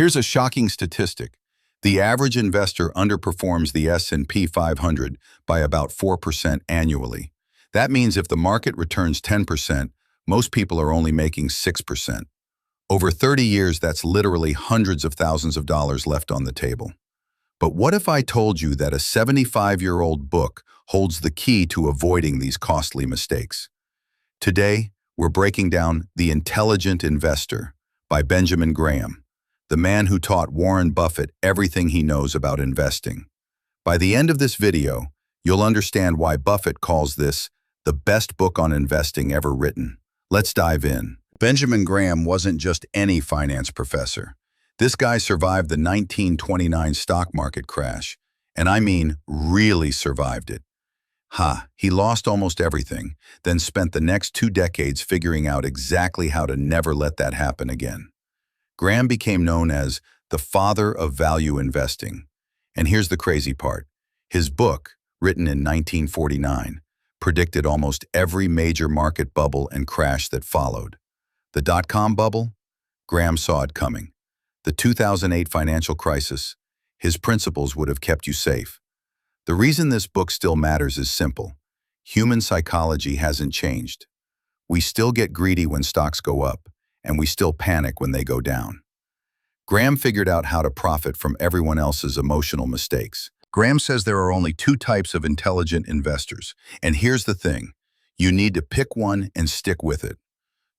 Here's a shocking statistic. The average investor underperforms the S&P 500 by about 4% annually. That means if the market returns 10%, most people are only making 6%. Over 30 years, that's literally hundreds of thousands of dollars left on the table. But what if I told you that a 75-year-old book holds the key to avoiding these costly mistakes? Today, we're breaking down The Intelligent Investor by Benjamin Graham, the man who taught Warren Buffett everything he knows about investing. By the end of this video, you'll understand why Buffett calls this the best book on investing ever written. Let's dive in. Benjamin Graham wasn't just any finance professor. This guy survived the 1929 stock market crash, and I mean really survived it. He lost almost everything, then spent the next 2 decades figuring out exactly how to never let that happen again. Graham became known as the father of value investing. And here's the crazy part. His book, written in 1949, predicted almost every major market bubble and crash that followed. The dot-com bubble? Graham saw it coming. The 2008 financial crisis? His principles would have kept you safe. The reason this book still matters is simple. Human psychology hasn't changed. We still get greedy when stocks go up, and we still panic when they go down. Graham figured out how to profit from everyone else's emotional mistakes. Graham says there are only 2 types of intelligent investors. And here's the thing. You need to pick one and stick with it.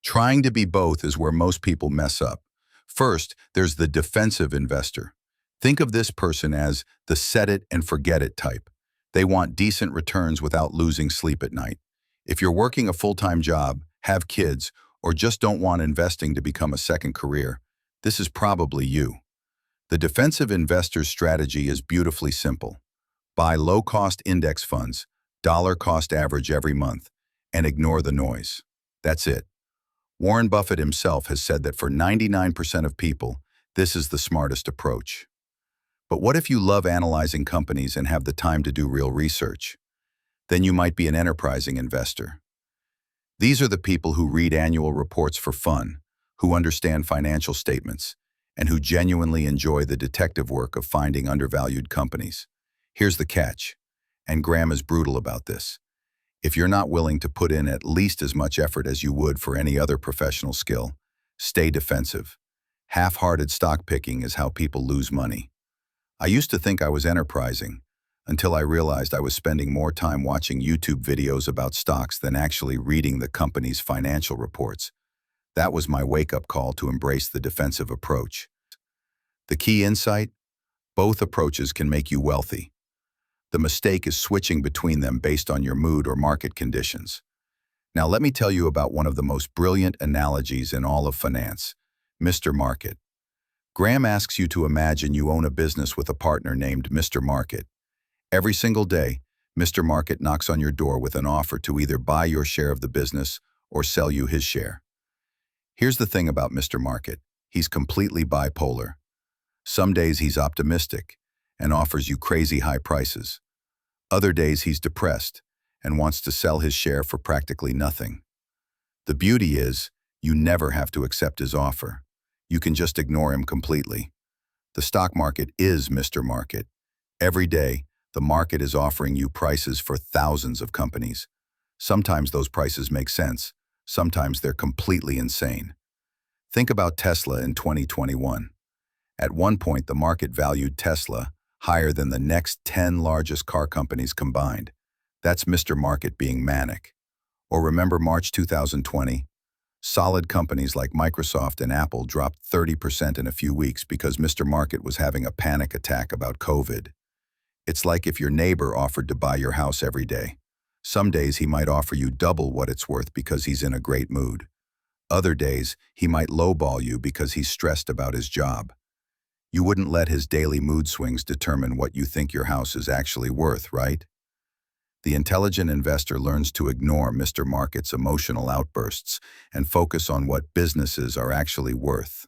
Trying to be both is where most people mess up. First, there's the defensive investor. Think of this person as the set-it-and-forget-it type. They want decent returns without losing sleep at night. If you're working a full-time job, have kids, or just don't want investing to become a second career, this is probably you. The defensive investor's strategy is beautifully simple. Buy low-cost index funds, dollar-cost average every month, and ignore the noise. That's it. Warren Buffett himself has said that for 99% of people, this is the smartest approach. But what if you love analyzing companies and have the time to do real research? Then you might be an enterprising investor. These are the people who read annual reports for fun, who understand financial statements, and who genuinely enjoy the detective work of finding undervalued companies. Here's the catch, and Graham is brutal about this. If you're not willing to put in at least as much effort as you would for any other professional skill, stay defensive. Half-hearted stock picking is how people lose money. I used to think I was enterprising, until I realized I was spending more time watching YouTube videos about stocks than actually reading the company's financial reports. That was my wake-up call to embrace the defensive approach. The key insight? Both approaches can make you wealthy. The mistake is switching between them based on your mood or market conditions. Now let me tell you about one of the most brilliant analogies in all of finance, Mr. Market. Graham asks you to imagine you own a business with a partner named Mr. Market. Every single day, Mr. Market knocks on your door with an offer to either buy your share of the business or sell you his share. Here's the thing about Mr. Market. He's completely bipolar. Some days he's optimistic and offers you crazy high prices. Other days he's depressed and wants to sell his share for practically nothing. The beauty is, you never have to accept his offer. You can just ignore him completely. The stock market is Mr. Market. Every day, the market is offering you prices for thousands of companies. Sometimes those prices make sense. Sometimes they're completely insane. Think about Tesla in 2021. At one point, the market valued Tesla higher than the next 10 largest car companies combined. That's Mr. Market being manic. Or remember March 2020? Solid companies like Microsoft and Apple dropped 30% in a few weeks because Mr. Market was having a panic attack about COVID. It's like if your neighbor offered to buy your house every day. Some days he might offer you double what it's worth because he's in a great mood. Other days, he might lowball you because he's stressed about his job. You wouldn't let his daily mood swings determine what you think your house is actually worth, right? The intelligent investor learns to ignore Mr. Market's emotional outbursts and focus on what businesses are actually worth.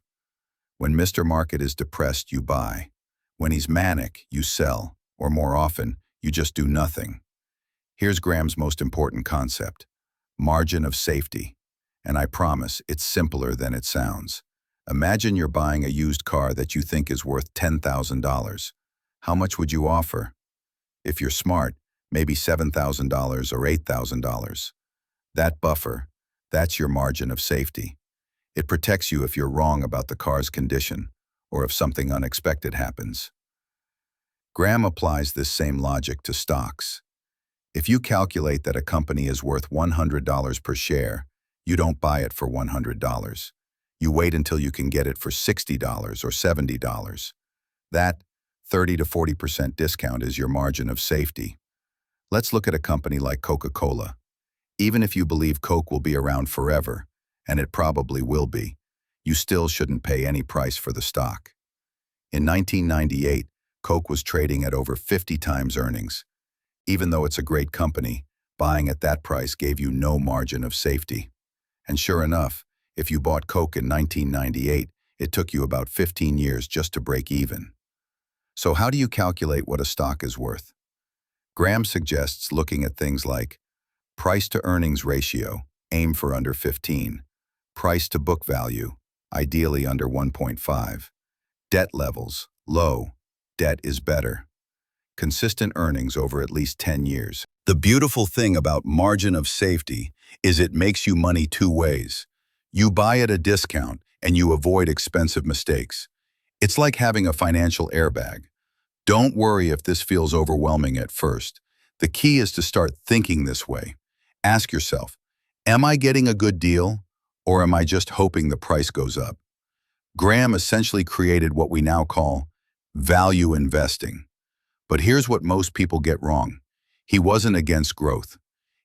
When Mr. Market is depressed, you buy. When he's manic, you sell. Or more often, you just do nothing. Here's Graham's most important concept: margin of safety. And I promise, it's simpler than it sounds. Imagine you're buying a used car that you think is worth $10,000. How much would you offer? If you're smart, maybe $7,000 or $8,000. That buffer, that's your margin of safety. It protects you if you're wrong about the car's condition or if something unexpected happens. Graham applies this same logic to stocks. If you calculate that a company is worth $100 per share, you don't buy it for $100. You wait until you can get it for $60 or $70. That 30 to 40% discount is your margin of safety. Let's look at a company like Coca-Cola. Even if you believe Coke will be around forever, and it probably will be, you still shouldn't pay any price for the stock. In 1998, Coke was trading at over 50 times earnings. Even though it's a great company, buying at that price gave you no margin of safety. And sure enough, if you bought Coke in 1998, it took you about 15 years just to break even. So how do you calculate what a stock is worth? Graham suggests looking at things like price-to-earnings ratio, aim for under 15, price-to-book value, ideally under 1.5, debt levels, low, debt is better, consistent earnings over at least 10 years. The beautiful thing about margin of safety is it makes you money two ways. You buy at a discount and you avoid expensive mistakes. It's like having a financial airbag. Don't worry if this feels overwhelming at first. The key is to start thinking this way. Ask yourself, am I getting a good deal or am I just hoping the price goes up? Graham essentially created what we now call value investing. But here's what most people get wrong. He wasn't against growth.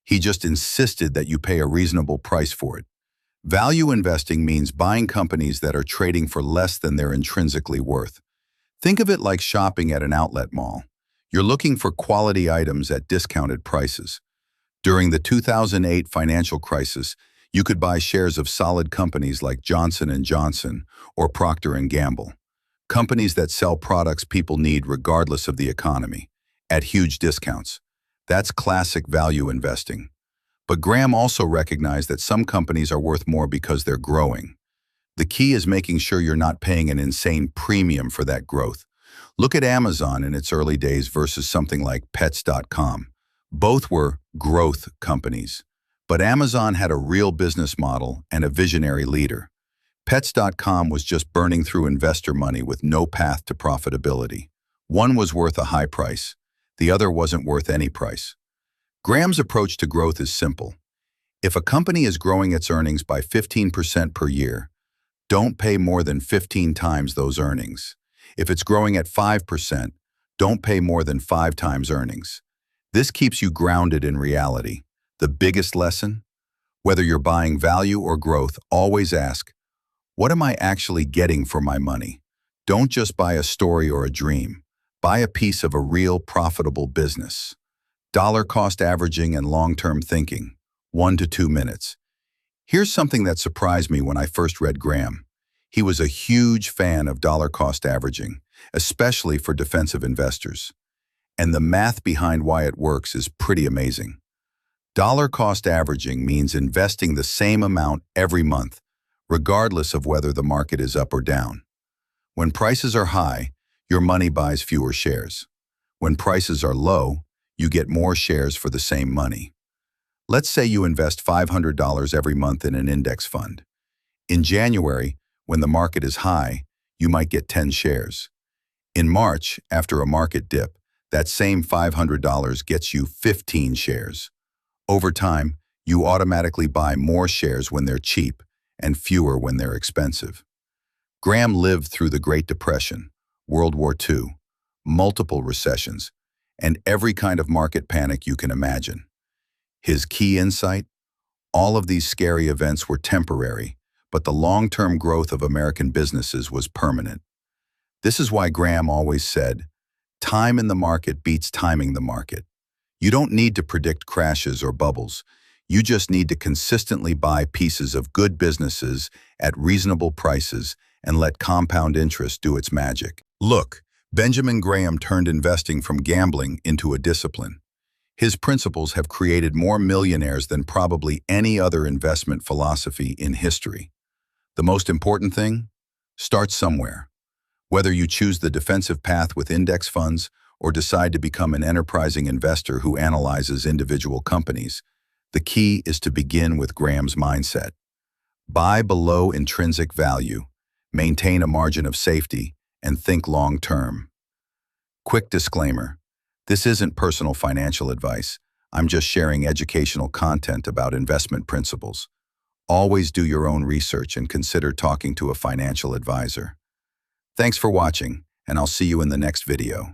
He just insisted that you pay a reasonable price for it. Value investing means buying companies that are trading for less than they're intrinsically worth. Think of it like shopping at an outlet mall. You're looking for quality items at discounted prices. During the 2008 financial crisis, you could buy shares of solid companies like Johnson & Johnson or Procter & Gamble. Companies that sell products people need regardless of the economy, at huge discounts. That's classic value investing. But Graham also recognized that some companies are worth more because they're growing. The key is making sure you're not paying an insane premium for that growth. Look at Amazon in its early days versus something like Pets.com. Both were growth companies. But Amazon had a real business model and a visionary leader. Pets.com was just burning through investor money with no path to profitability. One was worth a high price. The other wasn't worth any price. Graham's approach to growth is simple. If a company is growing its earnings by 15% per year, don't pay more than 15 times those earnings. If it's growing at 5%, don't pay more than 5 times earnings. This keeps you grounded in reality. The biggest lesson? Whether you're buying value or growth, always ask, what am I actually getting for my money? Don't just buy a story or a dream. Buy a piece of a real profitable business. Dollar cost averaging and long-term thinking, 1 to 2 minutes. Here's something that surprised me when I first read Graham. He was a huge fan of dollar cost averaging, especially for defensive investors. And the math behind why it works is pretty amazing. Dollar cost averaging means investing the same amount every month, regardless of whether the market is up or down. When prices are high, your money buys fewer shares. When prices are low, you get more shares for the same money. Let's say you invest $500 every month in an index fund. In January, when the market is high, you might get 10 shares. In March, after a market dip, that same $500 gets you 15 shares. Over time, you automatically buy more shares when they're cheap and fewer when they're expensive. Graham lived through the Great Depression, World War II, multiple recessions, and every kind of market panic you can imagine. His key insight? All of these scary events were temporary, but the long-term growth of American businesses was permanent. This is why Graham always said, time in the market beats timing the market. You don't need to predict crashes or bubbles. You just need to consistently buy pieces of good businesses at reasonable prices and let compound interest do its magic. Look, Benjamin Graham turned investing from gambling into a discipline. His principles have created more millionaires than probably any other investment philosophy in history. The most important thing? Start somewhere. Whether you choose the defensive path with index funds or decide to become an enterprising investor who analyzes individual companies, the key is to begin with Graham's mindset. Buy below intrinsic value, maintain a margin of safety, and think long-term. Quick disclaimer: this isn't personal financial advice. I'm just sharing educational content about investment principles. Always do your own research and consider talking to a financial advisor. Thanks for watching, and I'll see you in the next video.